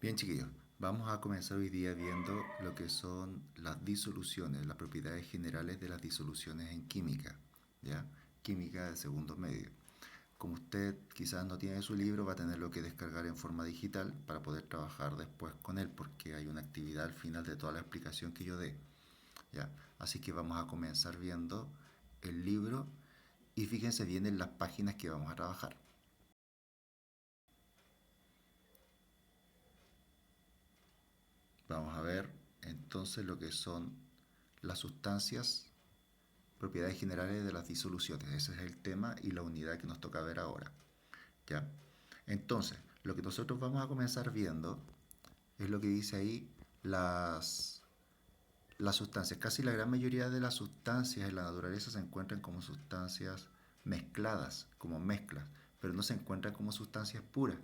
Bien, chiquillos, vamos a comenzar hoy día viendo lo que son las disoluciones, las propiedades generales de las disoluciones en química, ¿ya? Química de segundo medio. Como usted quizás no tiene su libro, va a tenerlo que descargar en forma digital para poder trabajar después con él, porque hay una actividad al final de toda la explicación que yo dé, ¿ya? Así que vamos a comenzar viendo el libro y fíjense bien en las páginas que vamos a trabajar. Vamos a ver entonces lo que son las sustancias, propiedades generales de las disoluciones. Ese es el tema y la unidad que nos toca ver ahora. ¿Ya? Entonces, lo que nosotros vamos a comenzar viendo es lo que dice ahí las sustancias. Casi la gran mayoría de las sustancias en la naturaleza se encuentran como sustancias mezcladas, como mezclas, pero no se encuentran como sustancias puras.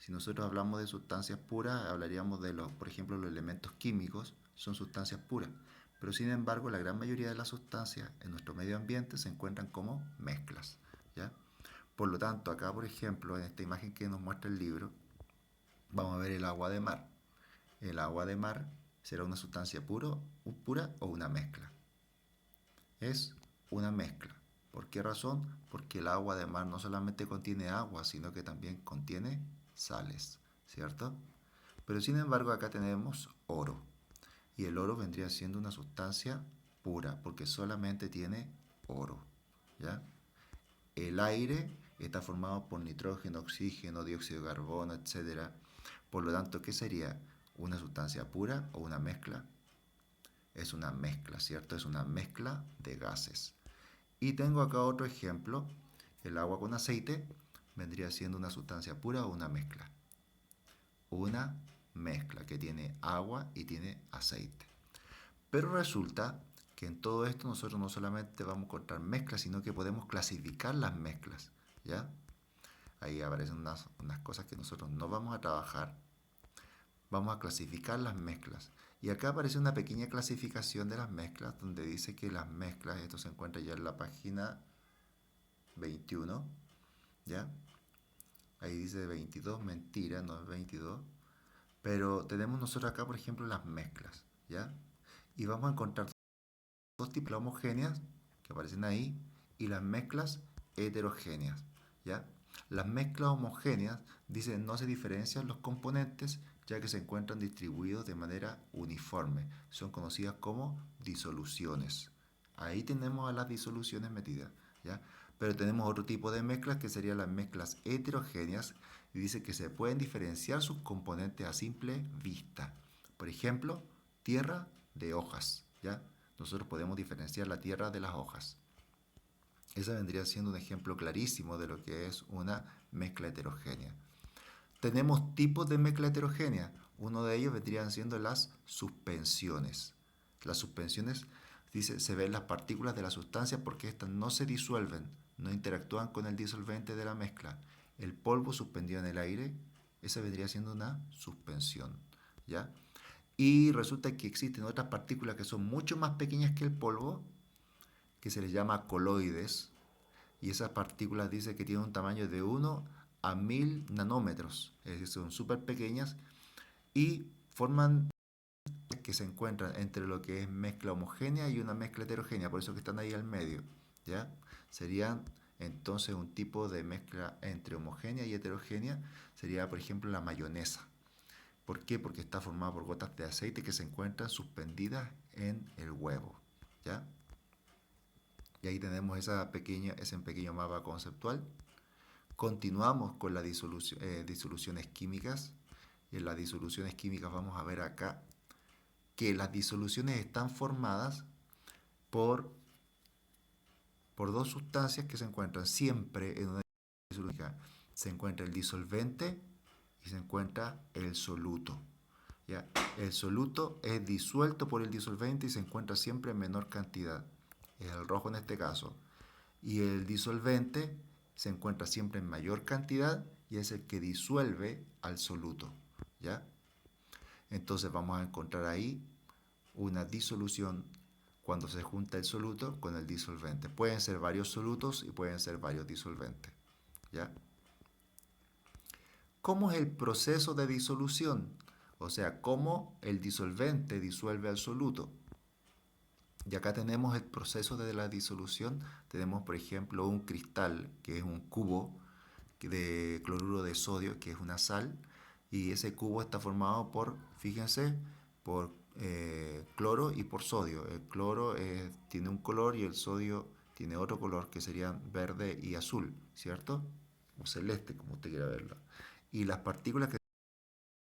Si nosotros hablamos de sustancias puras, hablaríamos de los, por ejemplo, los elementos químicos son sustancias puras. Pero sin embargo, la gran mayoría de las sustancias en nuestro medio ambiente se encuentran como mezclas, ¿ya? Por lo tanto, acá, por ejemplo, en esta imagen que nos muestra el libro, vamos a ver el agua de mar. El agua de mar será una sustancia pura o una mezcla. Es una mezcla. ¿Por qué razón? Porque el agua de mar no solamente contiene agua, sino que también contiene sales, ¿cierto? Pero sin embargo acá tenemos oro. Y el oro vendría siendo una sustancia pura, porque solamente tiene oro, ¿ya? El aire está formado por nitrógeno, oxígeno, dióxido de carbono, etcétera. Por lo tanto, ¿qué sería? ¿Una sustancia pura o una mezcla? Es una mezcla, ¿cierto? Es una mezcla de gases. Y tengo acá otro ejemplo. El agua con aceite vendría siendo una sustancia pura o una mezcla. Una mezcla que tiene agua y tiene aceite. Pero resulta que en todo esto nosotros no solamente vamos a encontrar mezclas, sino que podemos clasificar las mezclas, ¿ya? Ahí aparecen unas cosas que nosotros no vamos a trabajar. Vamos a clasificar las mezclas. Y acá aparece una pequeña clasificación de las mezclas, donde dice que las mezclas, esto se encuentra ya en la página 21, ¿ya? Ahí dice 22, mentira, no es 22. Pero tenemos nosotros acá, por ejemplo, las mezclas, ¿ya? Y vamos a encontrar dos tipos, las homogéneas, que aparecen ahí, y las mezclas heterogéneas, ¿ya? Las mezclas homogéneas, dicen, no se diferencian los componentes, ya que se encuentran distribuidos de manera uniforme. Son conocidas como disoluciones. Ahí tenemos a las disoluciones metidas, ¿ya? Pero tenemos otro tipo de mezclas que serían las mezclas heterogéneas y dice que se pueden diferenciar sus componentes a simple vista. Por ejemplo, tierra de hojas, ¿ya? Nosotros podemos diferenciar la tierra de las hojas. Ese vendría siendo un ejemplo clarísimo de lo que es una mezcla heterogénea. Tenemos tipos de mezcla heterogénea. Uno de ellos vendrían siendo las suspensiones. Las suspensiones, dice, se ven las partículas de la sustancia porque éstas no se disuelven, no interactúan con el disolvente de la mezcla. El polvo suspendido en el aire, esa vendría siendo una suspensión, ¿ya? Y resulta que existen otras partículas que son mucho más pequeñas que el polvo, que se les llama coloides, y esas partículas dice que tienen un tamaño de 1 a 1000 nanómetros, es decir, son súper pequeñas y forman que se encuentran entre lo que es mezcla homogénea y una mezcla heterogénea, por eso que están ahí al medio, ¿ya? Serían entonces un tipo de mezcla entre homogénea y heterogénea, sería por ejemplo la mayonesa. ¿Por qué? Porque está formada por gotas de aceite que se encuentran suspendidas en el huevo, ¿ya? Y ahí tenemos ese pequeño mapa conceptual. Continuamos con las disoluciones químicas. Y en las disoluciones químicas vamos a ver acá que las disoluciones están formadas por, por dos sustancias que se encuentran siempre en una disolución. Se encuentra el disolvente y se encuentra el soluto. ¿Ya? El soluto es disuelto por el disolvente y se encuentra siempre en menor cantidad. Es el rojo en este caso. Y el disolvente se encuentra siempre en mayor cantidad y es el que disuelve al soluto, ¿ya? Entonces vamos a encontrar ahí una disolución cuando se junta el soluto con el disolvente. Pueden ser varios solutos y pueden ser varios disolventes, ¿ya? ¿Cómo es el proceso de disolución? O sea, cómo el disolvente disuelve al soluto. Y acá tenemos el proceso de la disolución. Tenemos, por ejemplo, un cristal, que es un cubo de cloruro de sodio, que es una sal, y ese cubo está formado por, fíjense, por cloro y por sodio. El cloro tiene un color y el sodio tiene otro color, que serían verde y azul, ¿cierto? O celeste, como usted quiera verlo. Y las partículas que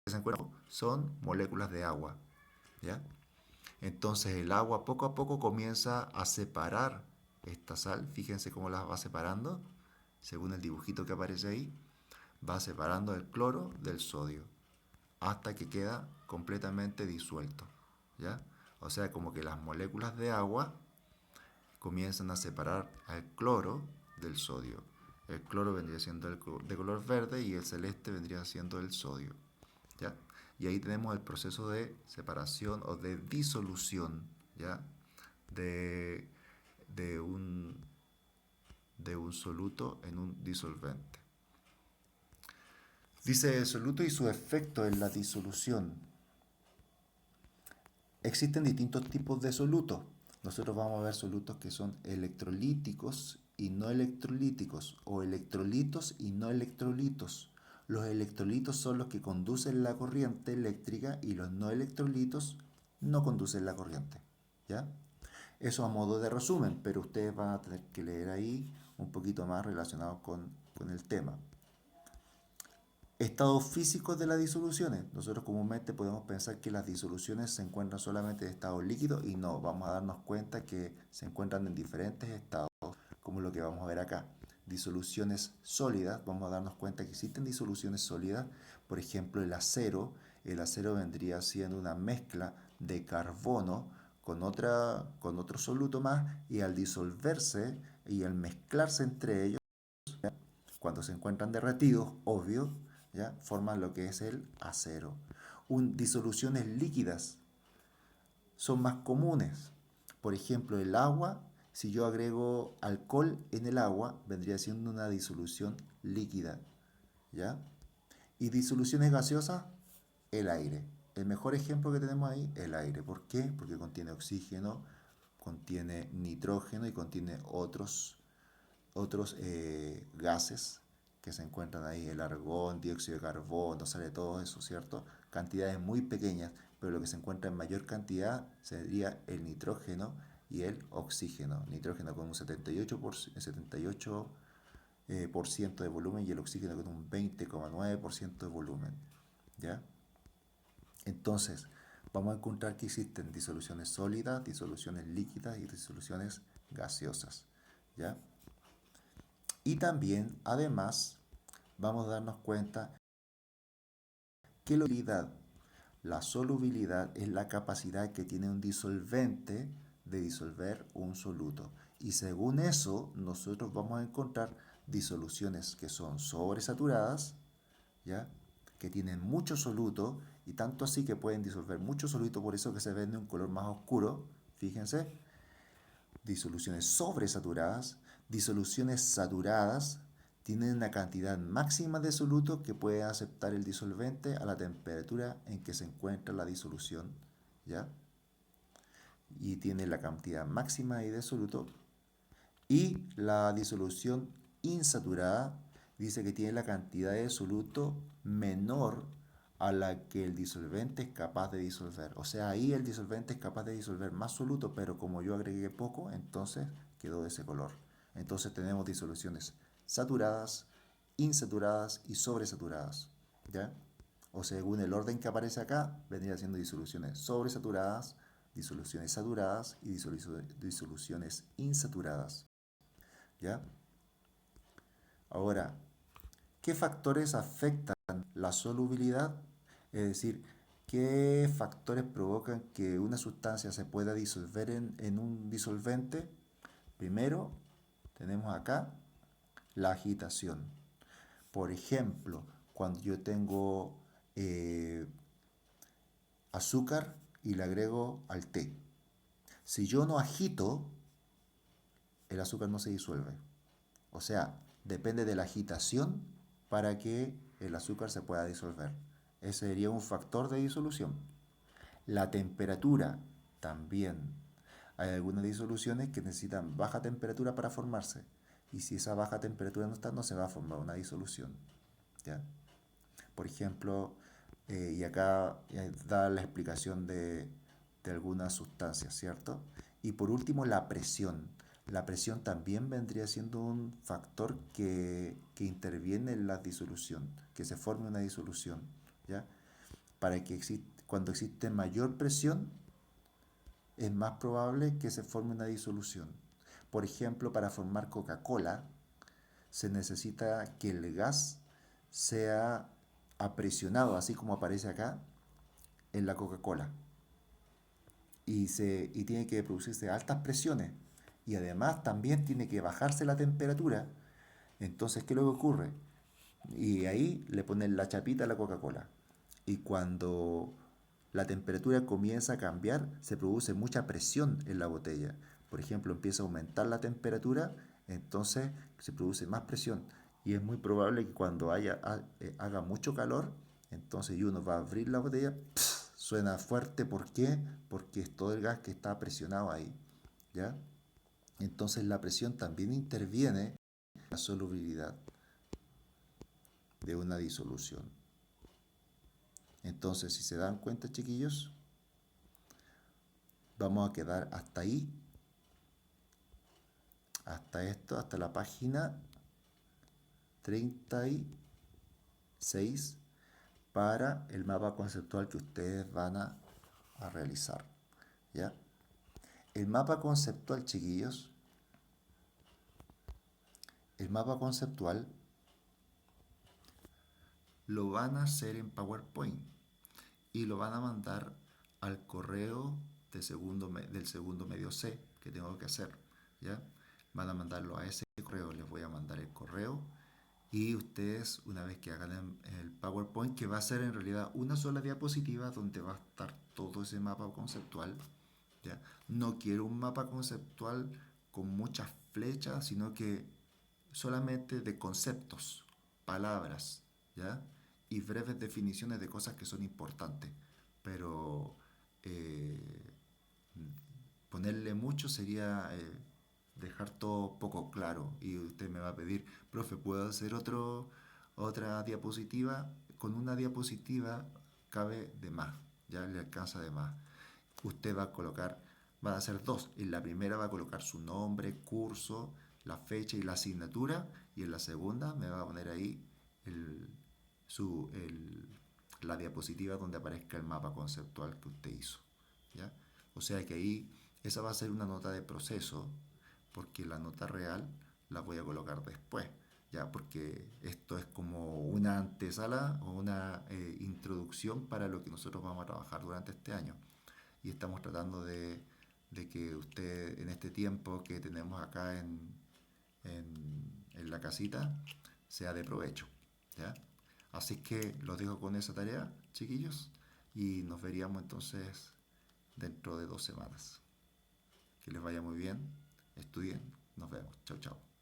se encuentran son moléculas de agua, ¿ya? Entonces el agua poco a poco comienza a separar esta sal. Fíjense cómo las va separando, según el dibujito que aparece ahí. Va separando el cloro del sodio hasta que queda completamente disuelto, ¿ya? O sea, como que las moléculas de agua comienzan a separar al cloro del sodio. El cloro vendría siendo de color verde y el celeste vendría siendo el sodio, ¿ya? Y ahí tenemos el proceso de separación o de disolución, ¿ya? De, de, un, de un soluto en un disolvente. Dice el soluto y su efecto en la disolución. Existen distintos tipos de solutos. Nosotros vamos a ver solutos que son electrolíticos y no electrolíticos, o electrolitos y no electrolitos. Los electrolitos son los que conducen la corriente eléctrica y los no electrolitos no conducen la corriente. ¿Ya? Eso a modo de resumen, pero ustedes van a tener que leer ahí un poquito más relacionado con el tema. Estados físicos de las disoluciones. Nosotros comúnmente podemos pensar que las disoluciones se encuentran solamente en estado líquido y no, vamos a darnos cuenta que se encuentran en diferentes estados, como lo que vamos a ver acá. Disoluciones sólidas, vamos a darnos cuenta que existen disoluciones sólidas, por ejemplo el acero vendría siendo una mezcla de carbono con otro soluto más y al disolverse y al mezclarse entre ellos, cuando se encuentran derretidos, obvio, ¿ya? Forman lo que es el acero. Disoluciones líquidas son más comunes. Por ejemplo, el agua, si yo agrego alcohol en el agua, vendría siendo una disolución líquida, ¿ya? Y disoluciones gaseosas, el aire. El mejor ejemplo que tenemos ahí, el aire. ¿Por qué? Porque contiene oxígeno, contiene nitrógeno y contiene otros gases que se encuentran ahí, el argón, dióxido de carbono, sale todo eso, ¿cierto? Cantidades muy pequeñas, pero lo que se encuentra en mayor cantidad sería el nitrógeno y el oxígeno. Nitrógeno con un 78 por ciento de volumen y el oxígeno con un 20,9% de volumen, ¿ya? Entonces, vamos a encontrar que existen disoluciones sólidas, disoluciones líquidas y disoluciones gaseosas, ¿ya? Y también, además, vamos a darnos cuenta que la solubilidad es la capacidad que tiene un disolvente de disolver un soluto. Y según eso, nosotros vamos a encontrar disoluciones que son sobresaturadas, ¿ya? Que tienen mucho soluto y tanto así que pueden disolver mucho soluto, por eso que se ven de un color más oscuro, fíjense. Disoluciones sobresaturadas, disoluciones saturadas, tienen una cantidad máxima de soluto que puede aceptar el disolvente a la temperatura en que se encuentra la disolución, ¿ya? Y tiene la cantidad máxima de soluto. Y la disolución insaturada dice que tiene la cantidad de soluto menor a la que el disolvente es capaz de disolver. O sea, ahí el disolvente es capaz de disolver más soluto, pero como yo agregué poco, entonces quedó de ese color. Entonces tenemos disoluciones saturadas, insaturadas y sobresaturadas, ¿ya? O según el orden que aparece acá, vendría siendo disoluciones sobresaturadas, disoluciones saturadas y disoluciones insaturadas, ¿ya? Ahora, ¿qué factores afectan la solubilidad? Es decir, ¿qué factores provocan que una sustancia se pueda disolver en un disolvente? Primero, tenemos acá la agitación. Por ejemplo, cuando yo tengo azúcar y le agrego al té. Si yo no agito, el azúcar no se disuelve. O sea, depende de la agitación para que el azúcar se pueda disolver. Ese sería un factor de disolución. La temperatura también. Hay algunas disoluciones que necesitan baja temperatura para formarse. Y si esa baja temperatura no está, no se va a formar una disolución. ¿Ya? Por ejemplo, y acá da la explicación de algunas sustancias, ¿cierto? Y por último, la presión. La presión también vendría siendo un factor que interviene en la disolución, que se forme una disolución, ¿ya? Cuando existe mayor presión, es más probable que se forme una disolución. Por ejemplo, para formar Coca-Cola, se necesita que el gas sea apresionado, así como aparece acá en la Coca-Cola. Y tiene que producirse altas presiones. Y además también tiene que bajarse la temperatura. Entonces, ¿qué es lo que ocurre? Y ahí le ponen la chapita a la Coca-Cola. Y cuando la temperatura comienza a cambiar, se produce mucha presión en la botella. Por ejemplo, empieza a aumentar la temperatura, entonces se produce más presión. Y es muy probable que cuando haga mucho calor, entonces y uno va a abrir la botella, suena fuerte. ¿Por qué? Porque es todo el gas que está presionado ahí. ¿Ya? Entonces la presión también interviene en la solubilidad de una disolución. Entonces, si se dan cuenta, chiquillos, vamos a quedar hasta ahí, hasta esto, hasta la página 36 para el mapa conceptual que ustedes van a realizar. ¿Ya? El mapa conceptual, chiquillos, el mapa conceptual lo van a hacer en PowerPoint y lo van a mandar al correo del segundo medio C que tengo que hacer. ¿Ya? Van a mandarlo a ese correo, les voy a mandar el correo y ustedes una vez que hagan el PowerPoint, que va a ser en realidad una sola diapositiva donde va a estar todo ese mapa conceptual, ¿ya? No quiero un mapa conceptual con muchas flechas, sino que solamente de conceptos, palabras, ¿ya? Y breves definiciones de cosas que son importantes. Pero eh, ponerle mucho sería dejar todo poco claro. Y usted me va a pedir, profe, ¿puedo hacer otra diapositiva? Con una diapositiva cabe de más, ya le alcanza de más. Usted va a hacer dos. En la primera va a colocar su nombre, curso, la fecha y la asignatura. Y en la segunda me va a poner ahí el, su, el, la diapositiva donde aparezca el mapa conceptual que usted hizo. ¿Ya? O sea que ahí esa va a ser una nota de proceso, porque la nota real la voy a colocar después, ya, porque esto es como una antesala o una introducción para lo que nosotros vamos a trabajar durante este año. Y estamos tratando de que usted en este tiempo que tenemos acá en la casita sea de provecho, ¿ya? Así que los dejo con esa tarea, chiquillos, y nos veríamos entonces dentro de 2 semanas. Que les vaya muy bien, estudien, nos vemos, chao, chao.